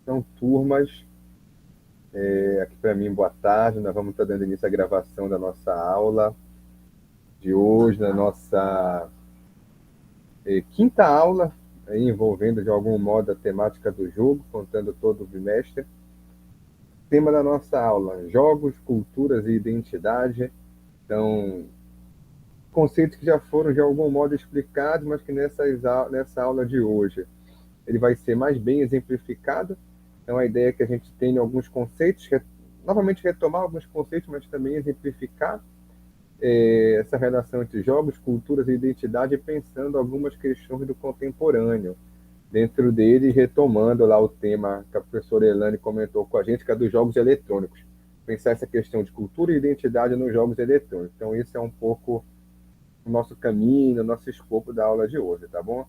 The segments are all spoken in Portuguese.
Então, turmas, aqui para mim, boa tarde. Nós vamos estar dando início à gravação da nossa aula de hoje, na nossa quinta aula, envolvendo de algum modo a temática do jogo, contando todo o bimestre. Tema da nossa aula: jogos, culturas e identidade. Então, conceitos que já foram de algum modo explicados, mas que nessa aula de hoje ele vai ser mais bem exemplificado. Então, a ideia é que a gente tenha alguns conceitos, novamente retomar alguns conceitos, mas também exemplificar essa relação entre jogos, culturas e identidade, pensando algumas questões do contemporâneo. Dentro dele, retomando lá o tema que a professora Elane comentou com a gente, que é dos jogos eletrônicos. Pensar essa questão de cultura e identidade nos jogos eletrônicos. Então, esse é um pouco o nosso caminho, o nosso escopo da aula de hoje, tá bom?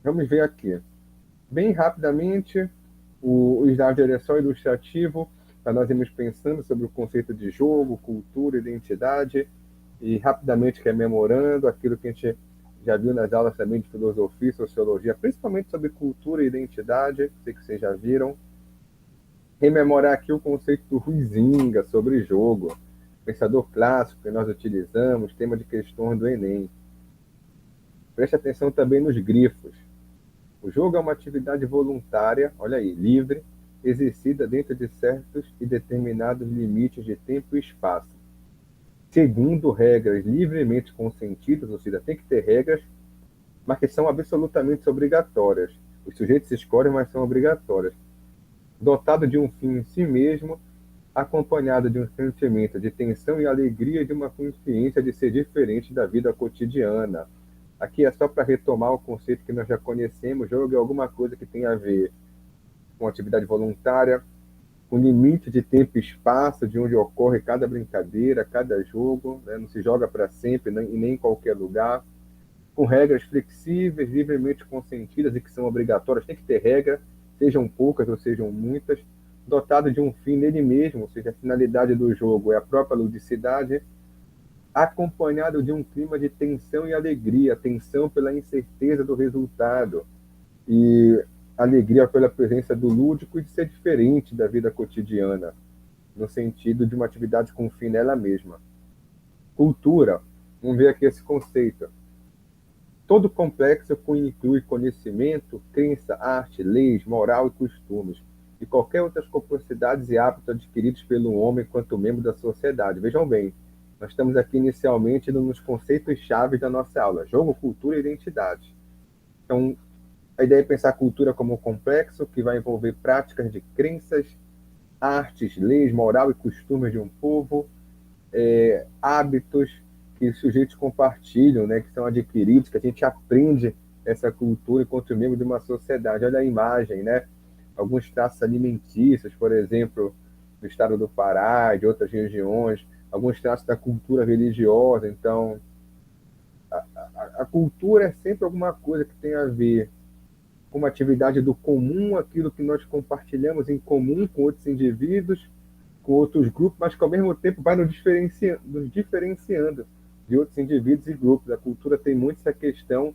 Vamos ver aqui. Bem rapidamente, o slide é só ilustrativo, para nós irmos pensando sobre o conceito de jogo, cultura, identidade, e rapidamente rememorando aquilo que a gente já viu nas aulas também de filosofia e sociologia, principalmente sobre cultura e identidade, sei que vocês já viram. Rememorar aqui o conceito do Huizinga sobre jogo, pensador clássico que nós utilizamos, tema de questões do Enem. Preste atenção também nos grifos. O jogo é uma atividade voluntária, olha aí, livre, exercida dentro de certos e determinados limites de tempo e espaço, segundo regras livremente consentidas, ou seja, tem que ter regras, mas que são absolutamente obrigatórias. Os sujeitos escolhem, mas são obrigatórias. Dotado de um fim em si mesmo, acompanhado de um sentimento de tensão e alegria e de uma consciência de ser diferente da vida cotidiana. Aqui é só para retomar o conceito que nós já conhecemos: jogo é alguma coisa que tem a ver com atividade voluntária, com limite de tempo e espaço de onde ocorre cada brincadeira, cada jogo, né? Não se joga para sempre e nem em qualquer lugar, com regras flexíveis, livremente consentidas e que são obrigatórias. Tem que ter regra, sejam poucas ou sejam muitas, dotado de um fim nele mesmo, ou seja, a finalidade do jogo é a própria ludicidade, acompanhado de um clima de tensão e alegria, tensão pela incerteza do resultado e alegria pela presença do lúdico e de ser diferente da vida cotidiana, no sentido de uma atividade com fim nela mesma. Cultura, vamos ver aqui esse conceito. Todo complexo que inclui conhecimento, crença, arte, leis, moral e costumes, e qualquer outras complexidades e hábitos adquiridos pelo homem enquanto membro da sociedade. Vejam bem, nós estamos aqui inicialmente nos conceitos-chave da nossa aula: jogo, cultura e identidade. Então, a ideia é pensar a cultura como um complexo que vai envolver práticas de crenças, artes, leis, moral e costumes de um povo, hábitos que os sujeitos compartilham, né, que são adquiridos, que a gente aprende essa cultura enquanto membro de uma sociedade. Olha a imagem, né? Alguns traços alimentícios, por exemplo, do estado do Pará, de outras regiões, alguns traços da cultura religiosa. Então, a cultura é sempre alguma coisa que tem a ver com uma atividade do comum, aquilo que nós compartilhamos em comum com outros indivíduos, com outros grupos, mas que ao mesmo tempo vai nos diferenciando de outros indivíduos e grupos. A cultura tem muito essa questão,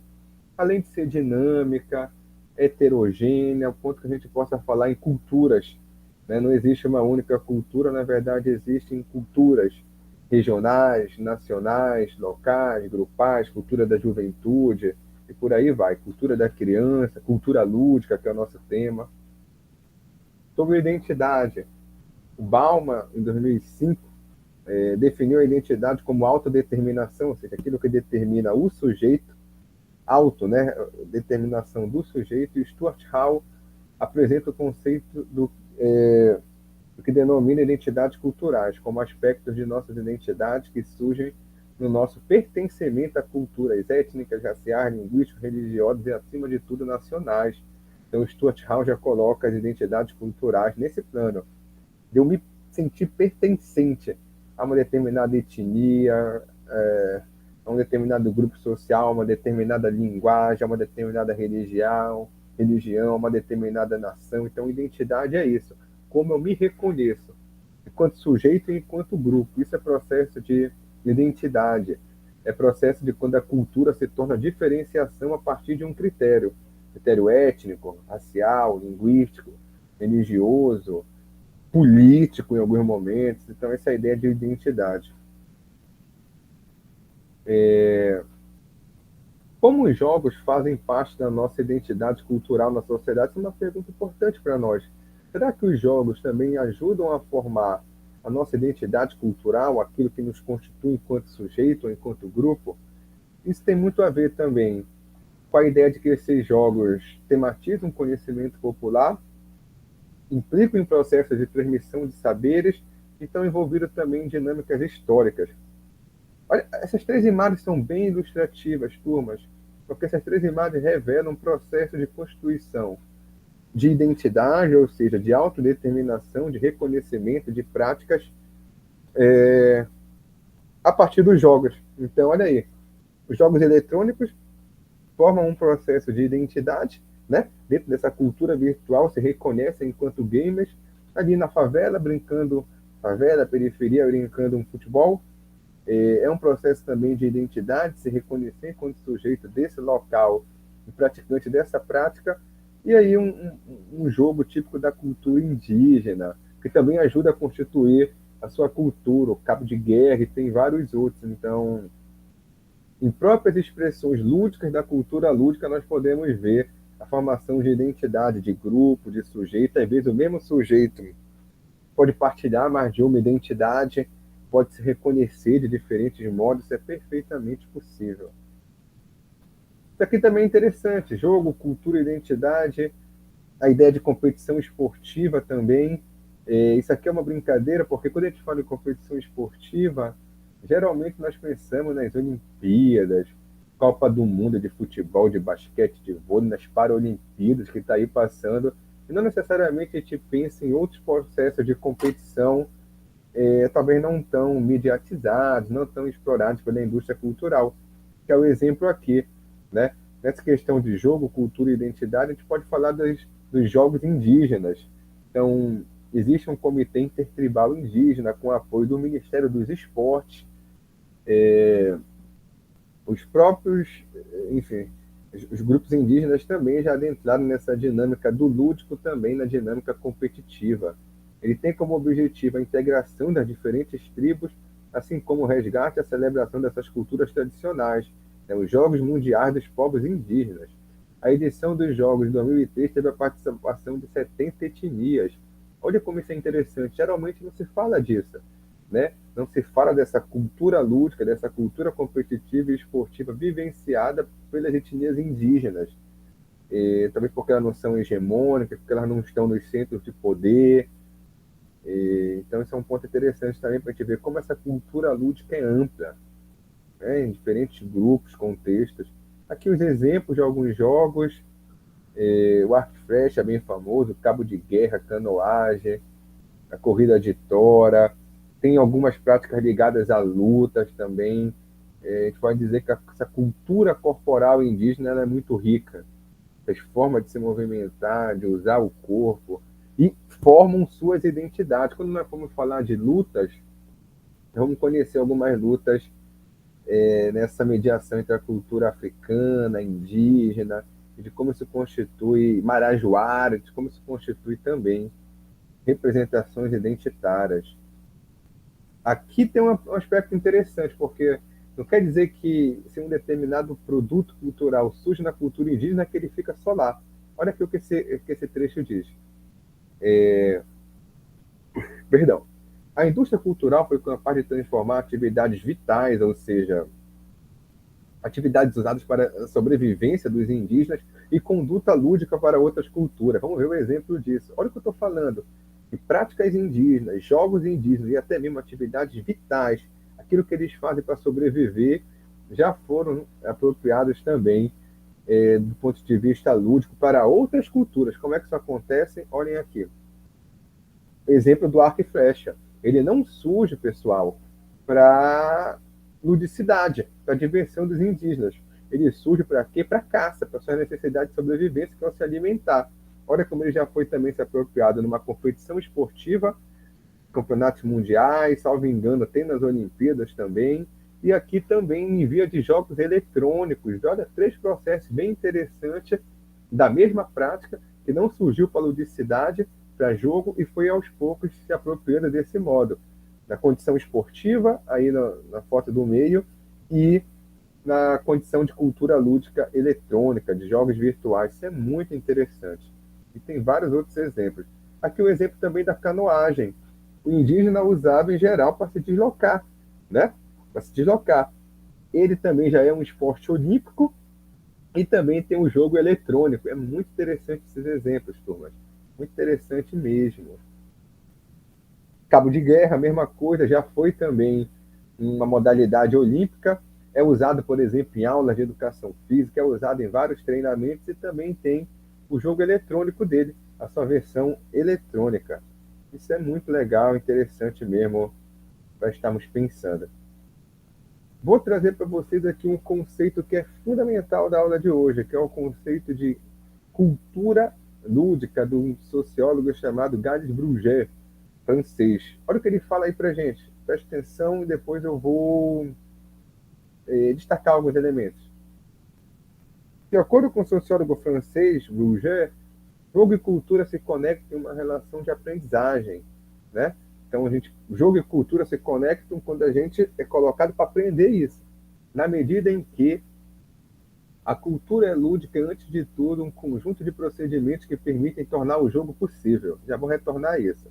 além de ser dinâmica, heterogênea, ao ponto que a gente possa falar em culturas, né? Não existe uma única cultura, na verdade existem culturas regionais, nacionais, locais, grupais, cultura da juventude, e por aí vai, cultura da criança, cultura lúdica, que é o nosso tema. Sobre identidade, o Bauman, em 2005, definiu a identidade como autodeterminação, ou seja, aquilo que determina o sujeito, né, determinação do sujeito, e Stuart Hall apresenta o conceito do que denomina identidades culturais, como aspectos de nossas identidades que surgem no nosso pertencimento a culturas étnicas, raciais, linguísticas, religiosas e, acima de tudo, nacionais. Então, Stuart Hall já coloca as identidades culturais nesse plano, de eu me sentir pertencente a uma determinada etnia, a um determinado grupo social, a uma determinada linguagem, a uma determinada religião, a uma determinada nação. Então, identidade é isso. Como eu me reconheço enquanto sujeito e enquanto grupo. Isso é processo de identidade. É processo de quando a cultura se torna diferenciação a partir de um critério étnico, racial, linguístico. religioso, político em alguns momentos. Então, essa ideia de identidade. Como os jogos fazem parte da nossa identidade cultural na sociedade? Essa é uma pergunta importante para nós. Será que os jogos também ajudam a formar a nossa identidade cultural, aquilo que nos constitui enquanto sujeito ou enquanto grupo? Isso tem muito a ver também com a ideia de que esses jogos tematizam o conhecimento popular, implicam em processos de transmissão de saberes e estão envolvidos também em dinâmicas históricas. Olha, essas três imagens são bem ilustrativas, turmas, porque essas três imagens revelam um processo de constituição de identidade, ou seja, de autodeterminação, de reconhecimento, de práticas a partir dos jogos. Então, olha aí, os jogos eletrônicos formam um processo de identidade, né? Dentro dessa cultura virtual, se reconhecem enquanto gamers, ali na favela, brincando, favela, periferia, brincando um futebol. É um processo também de identidade, se reconhecer enquanto sujeito desse local e praticante dessa prática. E aí um jogo típico da cultura indígena, que também ajuda a constituir a sua cultura, o cabo de guerra, e tem vários outros. Então, em próprias expressões lúdicas da cultura lúdica, nós podemos ver a formação de identidade, de grupo, de sujeito. Às vezes o mesmo sujeito pode partilhar mais de uma identidade, pode se reconhecer de diferentes modos, isso é perfeitamente possível. Isso aqui também é interessante, jogo, cultura, identidade, a ideia de competição esportiva também. Isso aqui é uma brincadeira, porque quando a gente fala em competição esportiva, geralmente nós pensamos nas Olimpíadas, Copa do Mundo de futebol, de basquete, de vôlei, nas Paralimpíadas que está aí passando, e não necessariamente a gente pensa em outros processos de competição, talvez não tão mediatizados, não tão explorados pela indústria cultural, que é o exemplo aqui, né? Nessa questão de jogo, cultura e identidade, a gente pode falar dos jogos indígenas. Então, existe um comitê intertribal indígena com apoio do Ministério dos Esportes, os próprios, enfim, os grupos indígenas também já adentraram nessa dinâmica do lúdico, também na dinâmica competitiva. Ele tem como objetivo a integração das diferentes tribos, assim como o resgate e a celebração dessas culturas tradicionais, né, os Jogos Mundiais dos Povos Indígenas. A edição dos Jogos de 2003 teve a participação de 70 etnias. Olha como isso é interessante. Geralmente não se fala disso, né? Não se fala dessa cultura lúdica, dessa cultura competitiva e esportiva vivenciada pelas etnias indígenas. Talvez porque elas não são hegemônicas, porque elas não estão nos centros de poder. Então, esse é um ponto interessante também para a gente ver como essa cultura lúdica é ampla, né, em diferentes grupos, contextos. Aqui os exemplos de alguns jogos, o arco e flecha é bem famoso, cabo de guerra, canoagem, a corrida de tora, tem algumas práticas ligadas a lutas também. A gente pode dizer que essa cultura corporal indígena ela é muito rica, as formas de se movimentar, de usar o corpo, e formam suas identidades. Quando nós formos falar de lutas, vamos conhecer algumas lutas nessa mediação entre a cultura africana, indígena, de como se constitui marajoara, de como se constitui também representações identitárias. Aqui tem um aspecto interessante, porque não quer dizer que se um determinado produto cultural surge na cultura indígena, que ele fica só lá. Olha aqui o que esse trecho diz. Perdão. A indústria cultural foi capaz de transformar atividades vitais, ou seja, atividades usadas para a sobrevivência dos indígenas e conduta lúdica para outras culturas. Vamos ver o exemplo disso. Olha o que eu estou falando. E práticas indígenas, jogos indígenas e até mesmo atividades vitais, aquilo que eles fazem para sobreviver, já foram apropriados também do ponto de vista lúdico para outras culturas. Como é que isso acontece? Olhem aqui. Exemplo do arco e flecha. Ele não surge, pessoal, para ludicidade, para diversão dos indígenas. Ele surge para quê? Para caça, para sua necessidade de sobrevivência, que é se alimentar. Olha como ele já foi também se apropriado numa competição esportiva, campeonatos mundiais, salvo engano, tem nas Olimpíadas também, e aqui também em via de jogos eletrônicos. Olha, 3 processos bem interessantes da mesma prática, que não surgiu para ludicidade, para jogo e foi aos poucos se apropriando desse modo, na condição esportiva, aí na foto do meio, e na condição de cultura lúdica eletrônica, de jogos virtuais. Isso é muito interessante. E tem vários outros exemplos. Aqui o exemplo também da canoagem. O indígena usava em geral para se deslocar, né? Para se deslocar. Ele também já é um esporte olímpico e também tem um jogo eletrônico. É muito interessante esses exemplos, turmas. Muito interessante mesmo. Cabo de guerra, a mesma coisa, já foi também uma modalidade olímpica, é usado, por exemplo, em aulas de educação física, é usado em vários treinamentos e também tem o jogo eletrônico dele, a sua versão eletrônica. Isso é muito legal, interessante mesmo para estarmos pensando. Vou trazer para vocês aqui um conceito que é fundamental da aula de hoje, que é o conceito de cultura lúdica de um sociólogo chamado Gilles Bruguer, francês. Olha o que ele fala aí para gente. Preste atenção e depois eu vou destacar alguns elementos. De acordo com o sociólogo francês Bruguer, jogo e cultura se conectam em uma relação de aprendizagem, né? Então, jogo e cultura se conectam quando a gente é colocado para aprender isso. Na medida em que a cultura é lúdica, antes de tudo, um conjunto de procedimentos que permitem tornar o jogo possível. Já vou retornar a isso.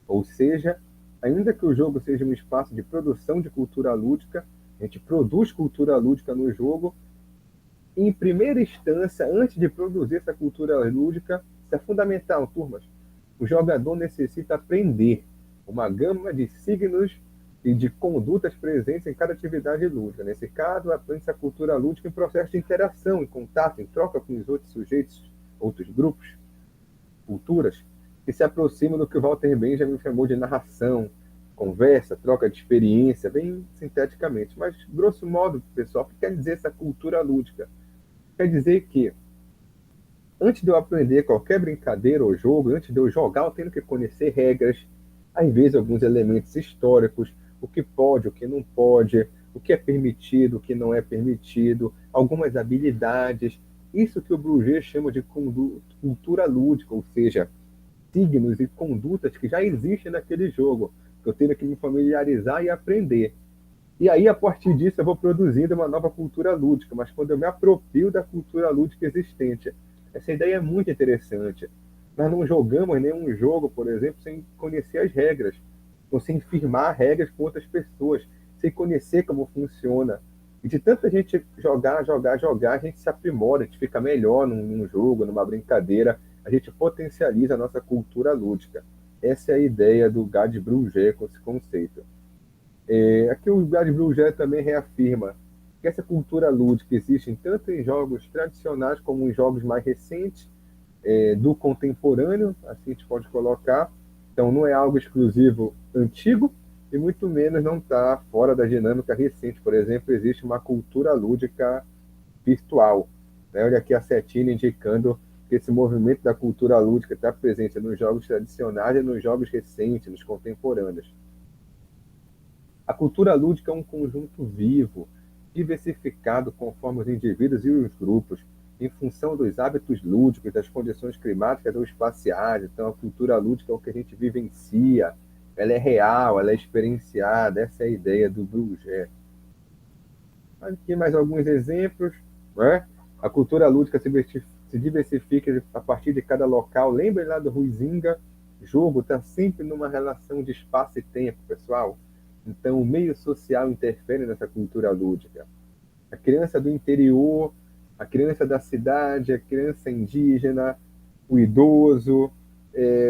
Ou seja, ainda que o jogo seja um espaço de produção de cultura lúdica, a gente produz cultura lúdica no jogo, e em primeira instância, antes de produzir essa cultura lúdica, isso é fundamental, turmas. O jogador necessita aprender uma gama de signos e de condutas presentes em cada atividade lúdica. Nesse caso, aprende-se a cultura lúdica em processo de interação, em contato, em troca com os outros sujeitos, outros grupos, culturas, que se aproximam do que o Walter Benjamin chamou de narração, conversa, troca de experiência, bem sinteticamente. Mas, grosso modo, pessoal, o que quer dizer essa cultura lúdica? Quer dizer que, antes de eu aprender qualquer brincadeira ou jogo, antes de eu jogar, eu tenho que conhecer regras, às vezes alguns elementos históricos, o que pode, o que não pode, o que é permitido, o que não é permitido, algumas habilidades. Isso que o Bruguer chama de cultura lúdica, ou seja, signos e condutas que já existem naquele jogo, que eu tenho que me familiarizar e aprender. E aí, a partir disso, eu vou produzindo uma nova cultura lúdica, mas quando eu me aproprio da cultura lúdica existente. Essa ideia é muito interessante. Nós não jogamos nenhum jogo, por exemplo, sem conhecer as regras, ou sem firmar regras com outras pessoas, sem conhecer como funciona. E de tanta gente jogar, a gente se aprimora, a gente fica melhor num jogo, numa brincadeira, a gente potencializa a nossa cultura lúdica. Essa é a ideia do Gilles Bruguer com esse conceito. Aqui o Gilles Bruguer também reafirma que essa cultura lúdica existe tanto em jogos tradicionais como em jogos mais recentes, do contemporâneo, assim a gente pode colocar. Então não é algo exclusivo antigo e muito menos não está fora da dinâmica recente. Por exemplo, existe uma cultura lúdica virtual, né? Olha aqui a setinha indicando que esse movimento da cultura lúdica está presente nos jogos tradicionais e nos jogos recentes, nos contemporâneos. A cultura lúdica é um conjunto vivo, diversificado conforme os indivíduos e os grupos, em função dos hábitos lúdicos, das condições climáticas ou espaciais. Então, a cultura lúdica é o que a gente vivencia, ela é real, ela é experienciada, essa é a ideia do Bruguer. Aqui mais alguns exemplos, né? A cultura lúdica se diversifica a partir de cada local. Lembrem lá do Huizinga, jogo está sempre numa relação de espaço e tempo, pessoal. Então, o meio social interfere nessa cultura lúdica. A criança do interior, a criança da cidade, a criança indígena, o idoso,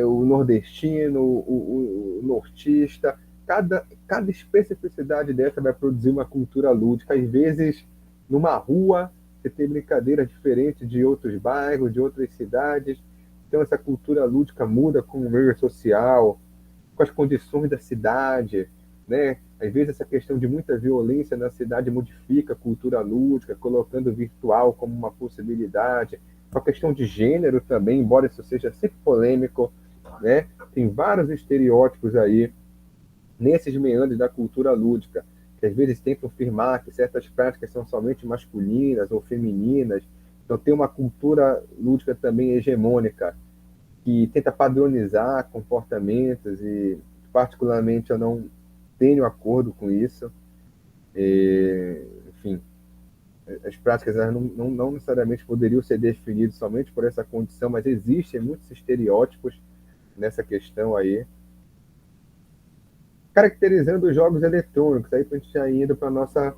o nordestino, o nortista, cada especificidade dessa vai produzir uma cultura lúdica. Às vezes, numa rua, você tem brincadeira diferente de outros bairros, de outras cidades. Então, essa cultura lúdica muda com o meio social, com as condições da cidade, né? Às vezes essa questão de muita violência na cidade modifica a cultura lúdica, colocando o virtual como uma possibilidade. A questão de gênero também, embora isso seja sempre polêmico, né? Tem vários estereótipos aí nesses meandros da cultura lúdica, que às vezes tentam afirmar que certas práticas são somente masculinas ou femininas. Então tem uma cultura lúdica também hegemônica. que tenta padronizar comportamentos e, particularmente, eu não tenho acordo com isso. Enfim, as práticas elas não necessariamente poderiam ser definidas somente por essa condição, mas existem muitos estereótipos nessa questão aí, caracterizando os jogos eletrônicos, aí para a gente já indo para a nossa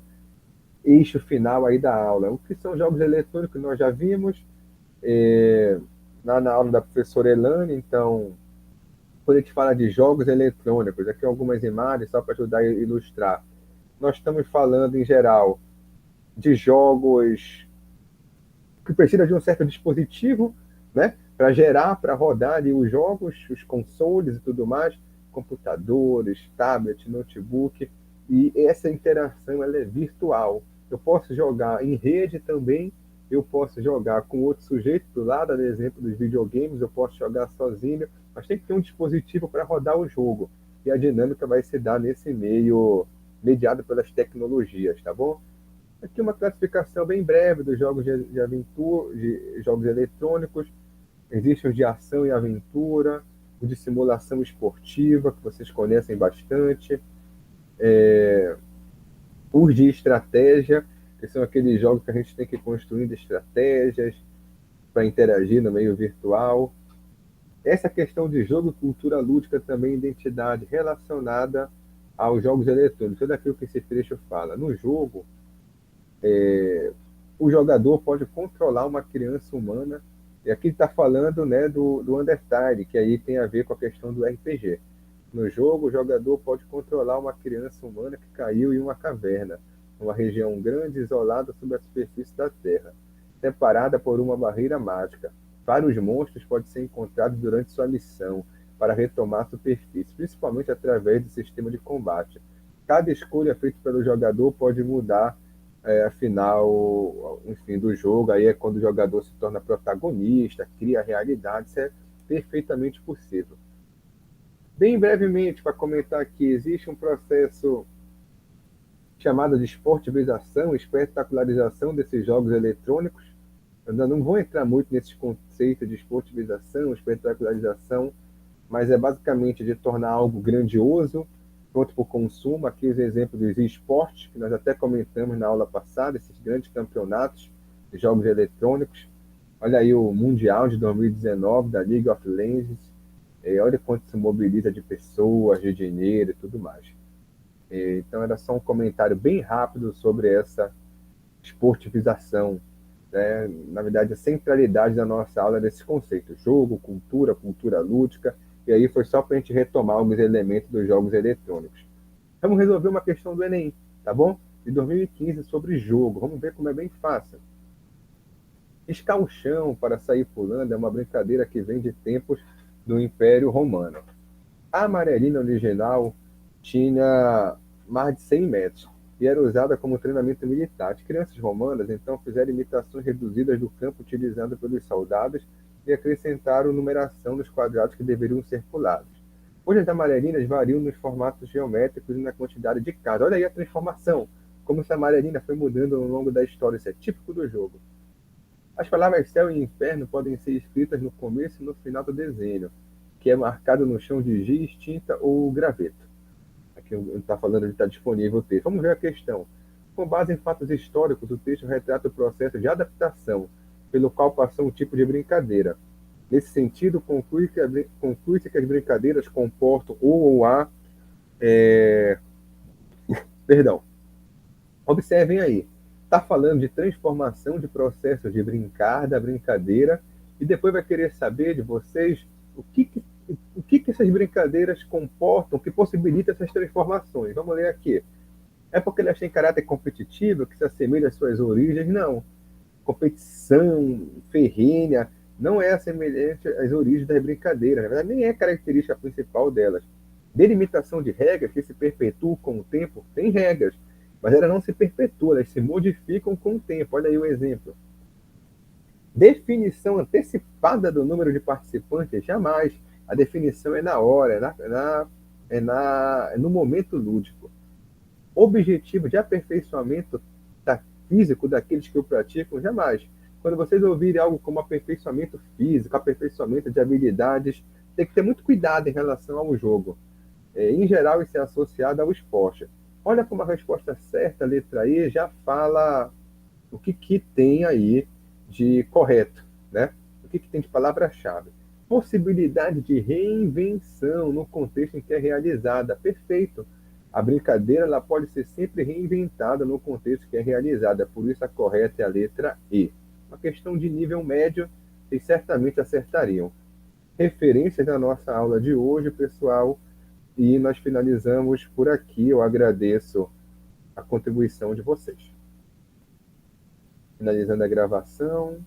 eixo final aí da aula. O que são jogos eletrônicos nós já vimos lá na aula da professora Elane. Então, quando a gente fala de jogos eletrônicos, aqui algumas imagens só para ajudar a ilustrar. Nós estamos falando, em geral, de jogos que precisam de um certo dispositivo, né, para gerar, para rodar ali os jogos, os consoles e tudo mais, computadores, tablet, notebook, e essa interação ela é virtual. Eu posso jogar em rede também, eu posso jogar com outro sujeito do lado, por exemplo, dos videogames, eu posso jogar sozinho, mas tem que ter um dispositivo para rodar o jogo. E a dinâmica vai se dar nesse meio mediado pelas tecnologias, tá bom? Aqui uma classificação bem breve dos jogos de aventura, de jogos eletrônicos. Existem os de ação e aventura, os de simulação esportiva, que vocês conhecem bastante, os de estratégia, que são aqueles jogos que a gente tem que construir estratégias para interagir no meio virtual. Essa questão de jogo e cultura lúdica também identidade relacionada aos jogos eletrônicos. Tudo aquilo que esse trecho fala. No jogo, o jogador pode controlar uma criança humana. E aqui está falando, né, do Undertale, que aí tem a ver com a questão do RPG. No jogo, o jogador pode controlar uma criança humana que caiu em uma caverna, uma região grande isolada sob a superfície da Terra, separada por uma barreira mágica. Vários monstros podem ser encontrados durante sua missão para retomar a superfície, principalmente através do sistema de combate. Cada escolha feita pelo jogador pode mudar a final, enfim, do jogo. Aí é quando o jogador se torna protagonista, cria a realidade. Isso é perfeitamente possível. Bem brevemente, para comentar aqui, existe um processo chamado de esportivização, espetacularização desses jogos eletrônicos. Eu não vou entrar muito nesses conceitos de esportivização, espetacularização, mas é basicamente de tornar algo grandioso, pronto para o consumo. Aqui os exemplos dos esportes, que nós até comentamos na aula passada, esses grandes campeonatos de jogos eletrônicos. Olha aí o Mundial de 2019 da League of Legends. Olha quanto se mobiliza de pessoas, de dinheiro e tudo mais. Então era só um comentário bem rápido sobre essa esportivização, né? Na verdade, a centralidade da nossa aula desse conceito: jogo, cultura, cultura lúdica. E aí foi só para a gente retomar alguns elementos dos jogos eletrônicos. Vamos resolver uma questão do Enem, tá bom? De 2015 sobre jogo. Vamos ver como é bem fácil. Riscar o chão para sair pulando é uma brincadeira que vem de tempos do Império Romano. A amarelina original tinha mais de 100 metros e era usada como treinamento militar. As crianças romanas então fizeram imitações reduzidas do campo utilizado pelos soldados e acrescentaram numeração nos quadrados que deveriam ser pulados. Hoje as amarelinas variam nos formatos geométricos e na quantidade de cada. Olha aí a transformação, como essa amarelina foi mudando ao longo da história. Isso é típico do jogo. As palavras céu e inferno podem ser escritas no começo e no final do desenho, que é marcado no chão de giz, tinta ou graveto. Aqui está falando de estar disponível o texto. Vamos ver a questão. Com base em fatos históricos, o texto retrata o processo de adaptação pelo qual passou um tipo de brincadeira. Nesse sentido, conclui-se que as brincadeiras comportam ou há... Perdão. Observem aí. Está falando de transformação de processos de brincar, da brincadeira, e depois vai querer saber de vocês o que essas brincadeiras comportam, que possibilita essas transformações. Vamos ler aqui. É porque elas têm caráter competitivo, que se assemelha às suas origens? Não. Competição ferrenha não é semelhante às origens das brincadeiras. Na verdade, nem é característica principal delas. Delimitação de regras que se perpetuam com o tempo, tem regras, mas elas não se perpetuam, elas se modificam com o tempo. Olha aí o exemplo. Definição antecipada do número de participantes? Jamais. A definição é na hora, é no momento lúdico. Objetivo de aperfeiçoamento físico daqueles que o praticam? Jamais. Quando vocês ouvirem algo como aperfeiçoamento físico, aperfeiçoamento de habilidades, tem que ter muito cuidado em relação ao jogo. Em geral, isso é associado ao esporte. Olha como a resposta certa, a letra E, já fala o que tem aí de correto, né? O que tem de palavra-chave. Possibilidade de reinvenção no contexto em que é realizada. Perfeito. A brincadeira ela pode ser sempre reinventada no contexto que é realizada. Por isso a correta é a letra E. Uma questão de nível médio, vocês certamente acertariam. Referências da nossa aula de hoje, pessoal. E nós finalizamos por aqui. Eu agradeço a contribuição de vocês. Finalizando a gravação.